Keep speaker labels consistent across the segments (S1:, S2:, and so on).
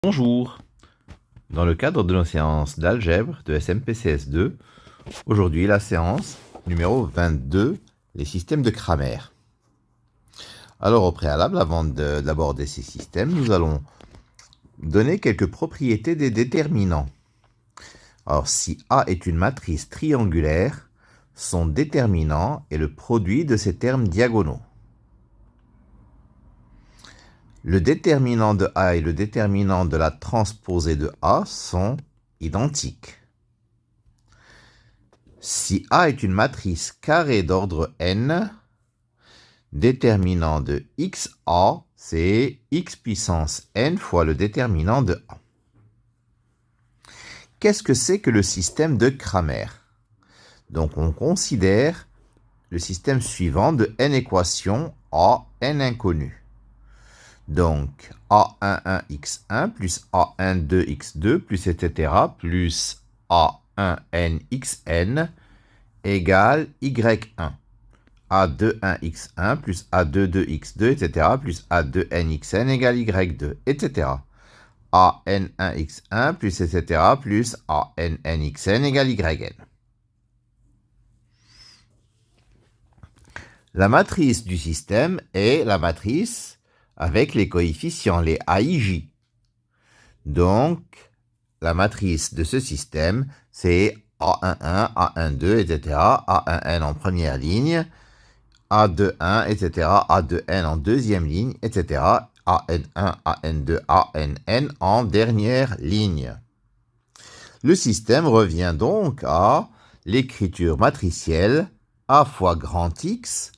S1: Bonjour. Dans le cadre de nos séances d'algèbre de SMPCS2, aujourd'hui la séance numéro 22, les systèmes de Cramer. Alors au préalable, avant d'aborder ces systèmes, nous allons donner quelques propriétés des déterminants. Alors si A est une matrice triangulaire, son déterminant est le produit de ses termes diagonaux. Le déterminant de A et le déterminant de la transposée de A sont identiques. Si A est une matrice carrée d'ordre n, déterminant de XA, c'est x puissance n fois le déterminant de A. Qu'est-ce que c'est que le système de Cramer? Donc on considère le système suivant de n équations A, n inconnus. Donc, A11x1 plus A12x2 plus etc. plus A1nxn égale y1. A21x1 plus A22x2 etc. plus A2nxn égale y2 etc. AN1x1 plus etc. plus ANnxn égale yn. La matrice du système est la matrice avec les coefficients, les AIJ. Donc, la matrice de ce système, c'est A11, A12, etc., A1n en première ligne, A21, etc., A2n en deuxième ligne, etc., AN1, AN2, ANn en dernière ligne. Le système revient donc à l'écriture matricielle A fois grand X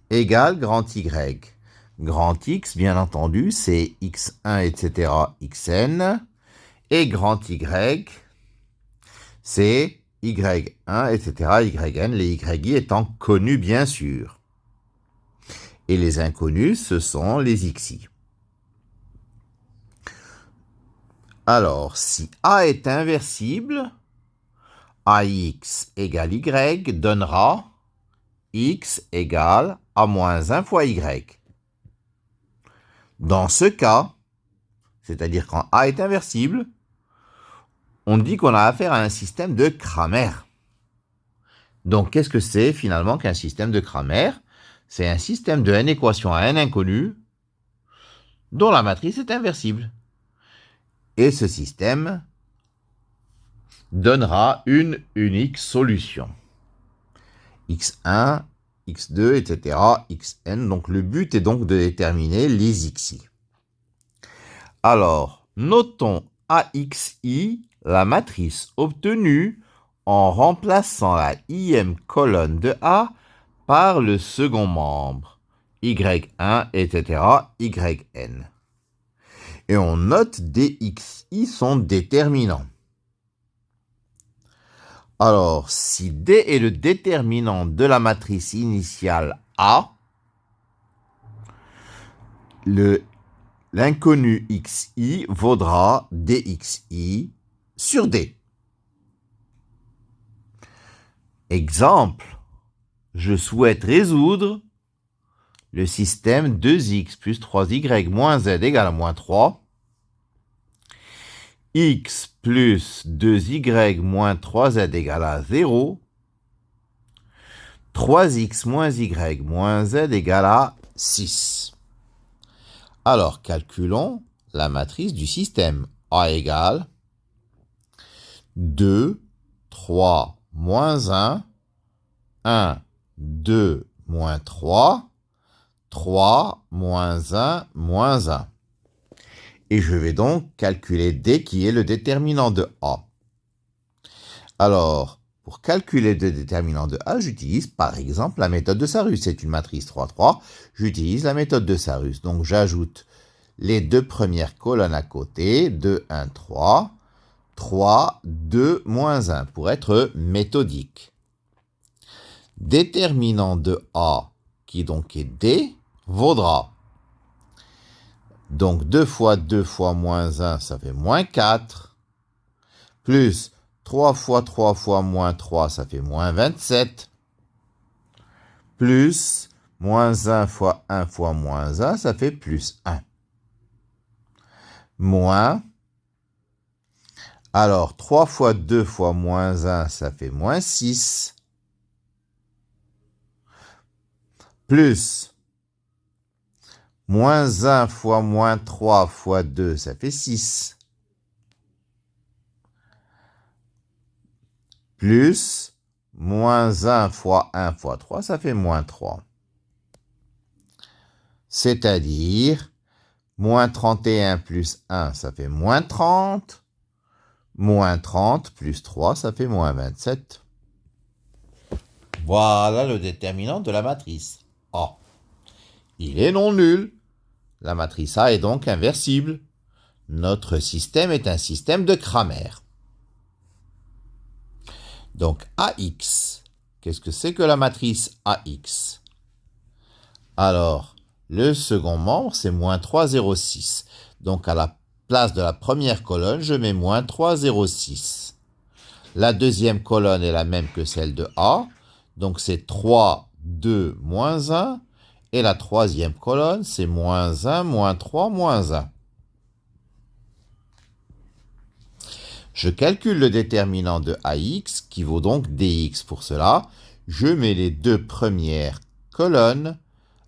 S1: égale grand Y. Grand X, bien entendu, c'est x1, etc., xn. Et grand Y, c'est y1, etc., yn. Les yi étant connus, bien sûr. Et les inconnus, ce sont les xi. Alors, si A est inversible, AX égale Y donnera X égale A-1 fois Y. Dans ce cas, c'est-à-dire quand A est inversible, on dit qu'on a affaire à un système de Cramer. Donc, qu'est-ce que c'est finalement qu'un système de Cramer? C'est un système de n équations à n inconnues dont la matrice est inversible. Et ce système donnera une unique solution. x1, x2, etc., xn. Donc, le but est donc de déterminer les xi. Alors, notons AXI, la matrice obtenue en remplaçant la ième colonne de A par le second membre, y1, etc., yn. Et on note dxi sont déterminants. Alors, si D est le déterminant de la matrice initiale A, l'inconnu xi vaudra dxi sur D. Exemple, je souhaite résoudre le système 2x plus 3y moins z égale à moins 3. X plus 2y moins 3z égale à 0. 3x moins y moins z égale à 6. Alors, calculons la matrice du système. A égale 2, 3, moins 1, 1, 2, moins 3, 3, moins 1, moins 1. Et je vais donc calculer D qui est le déterminant de A. Alors, pour calculer le déterminant de A, j'utilise par exemple la méthode de Sarrus. C'est une matrice 3, 3. J'utilise la méthode de Sarrus. Donc, j'ajoute les deux premières colonnes à côté, 2, 1, 3, 3, 2, moins 1, pour être méthodique. Déterminant de A, qui donc est D, vaudra. Donc 2 fois 2 fois moins 1, ça fait moins 4, plus 3 fois 3 fois moins 3, ça fait moins 27, plus moins 1 fois 1 fois moins 1, ça fait plus 1. Moins Alors, 3 fois 2 fois moins 1, ça fait moins 6. Plus moins 1 fois moins 3 fois 2, ça fait 6. Plus moins 1 fois 1 fois 3, ça fait moins 3. C'est-à-dire, moins 31 plus 1, ça fait moins 30. Moins 30 plus 3, ça fait moins 27. Voilà le déterminant de la matrice A. Il est non nul. La matrice A est donc inversible. Notre système est un système de Cramer. Donc AX, qu'est-ce que c'est que la matrice AX? Alors, le second membre, c'est moins 3, 0, 6. Donc à la place de la première colonne, je mets moins 3, 0, 6. La deuxième colonne est la même que celle de A. Donc c'est 3, 2, moins 1. Et la troisième colonne, c'est moins 1, moins 3, moins 1. Je calcule le déterminant de AX, qui vaut donc DX. Pour cela, je mets les deux premières colonnes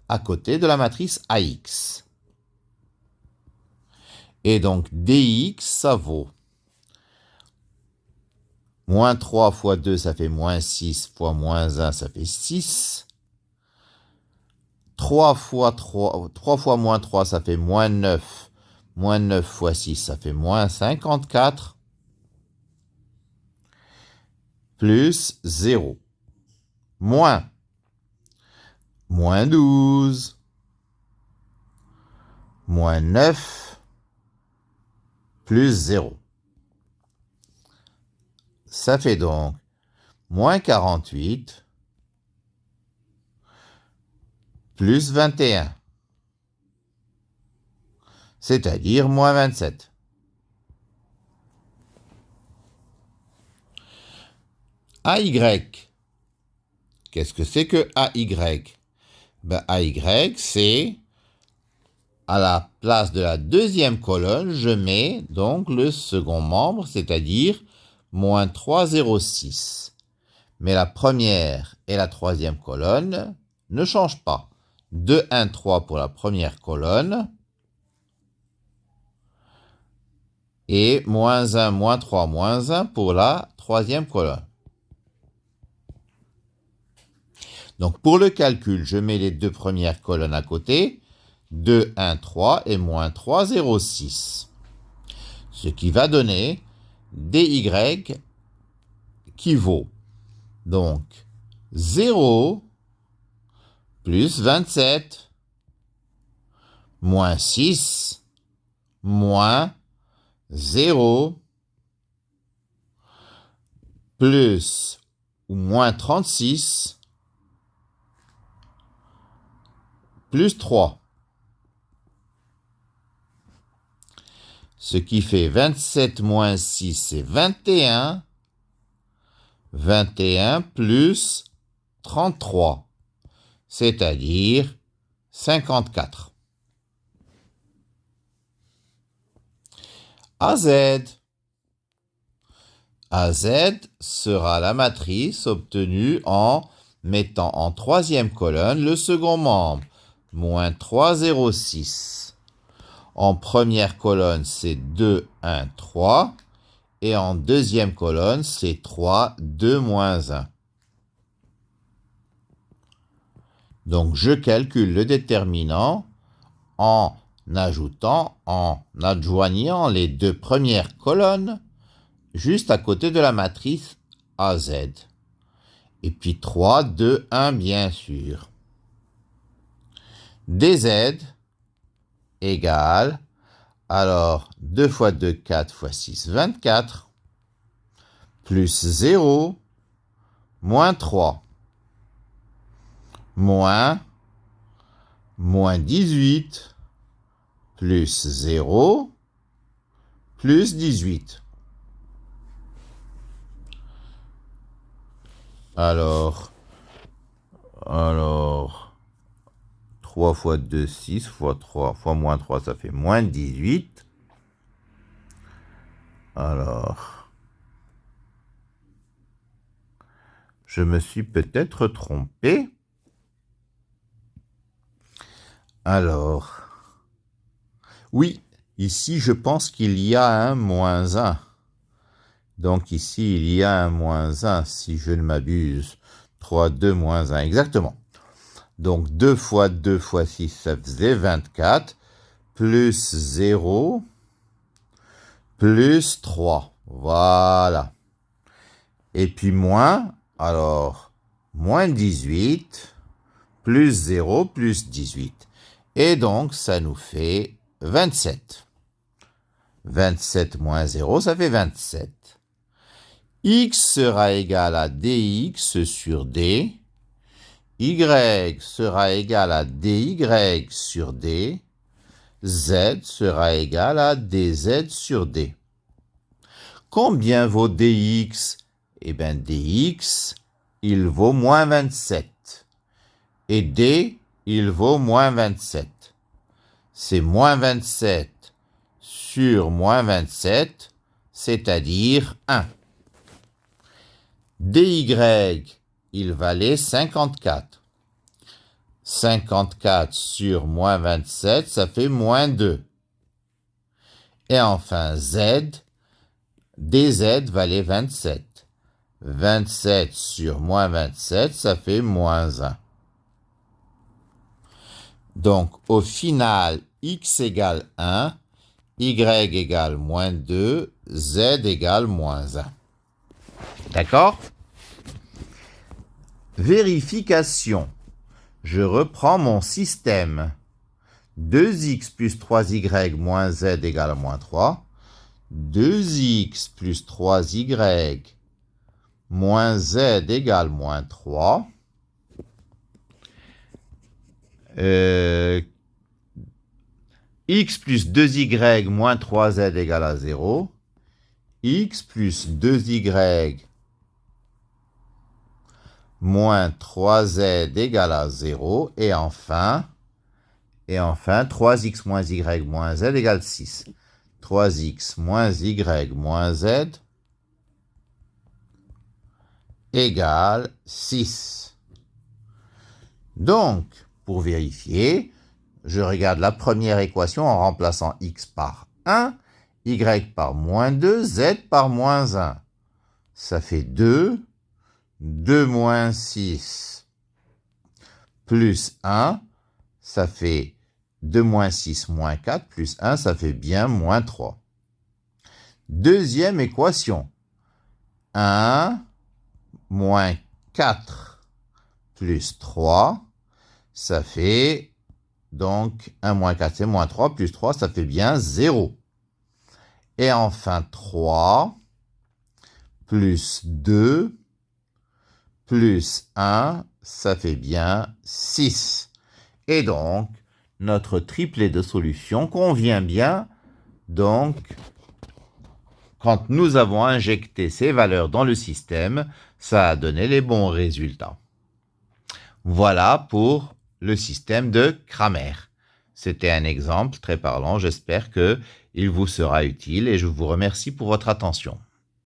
S1: à côté de la matrice AX. Et donc DX, ça vaut moins 3 fois 2, ça fait moins 6, fois moins 1, ça fait 6. 3 fois moins 3, ça fait moins 9. Moins 9 fois 6, ça fait moins 54. Plus 0. Moins 12. Moins 9. Plus 0. Ça fait donc moins 48. Plus 21. C'est-à-dire moins 27. AY. Qu'est-ce que c'est que AY? AY, c'est à la place de la deuxième colonne, je mets donc le second membre, c'est-à-dire moins 3, 0, 6. Mais la première et la troisième colonne ne changent pas. 2, 1, 3 pour la première colonne. Et moins 1, moins 3, moins 1 pour la troisième colonne. Donc pour le calcul, je mets les deux premières colonnes à côté. 2, 1, 3 et moins 3, 0, 6. Ce qui va donner dy qui vaut donc 0 plus 27 moins 6 moins 0 plus ou moins 36 plus 3. Ce qui fait 27 moins 6, c'est 21. 21 plus 33, c'est-à-dire 54. AZ. AZ sera la matrice obtenue en mettant en troisième colonne le second membre, moins 3, 0, 6. En première colonne, c'est 2, 1, 3. Et en deuxième colonne, c'est 3, 2, moins 1. Donc, je calcule le déterminant en adjoignant les deux premières colonnes juste à côté de la matrice AZ. Et puis 3, 2, 1, bien sûr. DZ égale, alors 2 fois 2, 4 fois 6, 24, plus 0, moins 3, moins 18, plus 0, plus 18. Alors, 3 fois 2, 6, fois 3, fois moins 3, ça fait moins 18. Alors, je me suis peut-être trompé. Alors, oui, ici, je pense qu'il y a un moins 1. Donc ici, il y a un moins 1, si je ne m'abuse. 3, 2, moins 1, exactement. Donc 2 fois 2 fois 6, ça faisait 24, plus 0, plus 3. Voilà. Et puis moins, alors, moins 18, plus 0, plus 18. Et donc, ça nous fait 27. 27 moins 0, ça fait 27. X sera égal à dx sur d. Y sera égal à dy sur d. Z sera égal à dz sur d. Combien vaut dx? Eh bien, dx, il vaut moins 27. Et d, il vaut moins 27. C'est moins 27 sur moins 27, c'est-à-dire 1. dy, il valait 54. 54 sur moins 27, ça fait moins 2. Et enfin, z, dz valait 27. 27 sur moins 27, ça fait moins 1. Donc, au final, x égale 1, y égale moins 2, z égale moins 1. D'accord? Vérification. Je reprends mon système. 2x plus 3y moins z égale moins 3. 2x plus 3y moins z égale moins 3. X plus 2y moins 3z égale à 0. X plus 2y moins 3z égale à 0. Et enfin, 3x moins y moins z égale 6. 3x moins y moins z égale 6. Donc, pour vérifier, je regarde la première équation en remplaçant x par 1, y par moins 2, z par moins 1. Ça fait 2, 2 moins 6, plus 1, ça fait 2 moins 6 moins 4, plus 1, ça fait bien moins 3. Deuxième équation, 1 moins 4 plus 3, ça fait donc 1 moins 4, c'est moins 3, plus 3, ça fait bien 0. Et enfin 3 plus 2 plus 1, ça fait bien 6. Et donc, notre triplet de solution convient bien. Donc, quand nous avons injecté ces valeurs dans le système, ça a donné les bons résultats. Voilà pour le système de Cramer. C'était un exemple très parlant. J'espère qu'il vous sera utile et je vous remercie pour votre attention.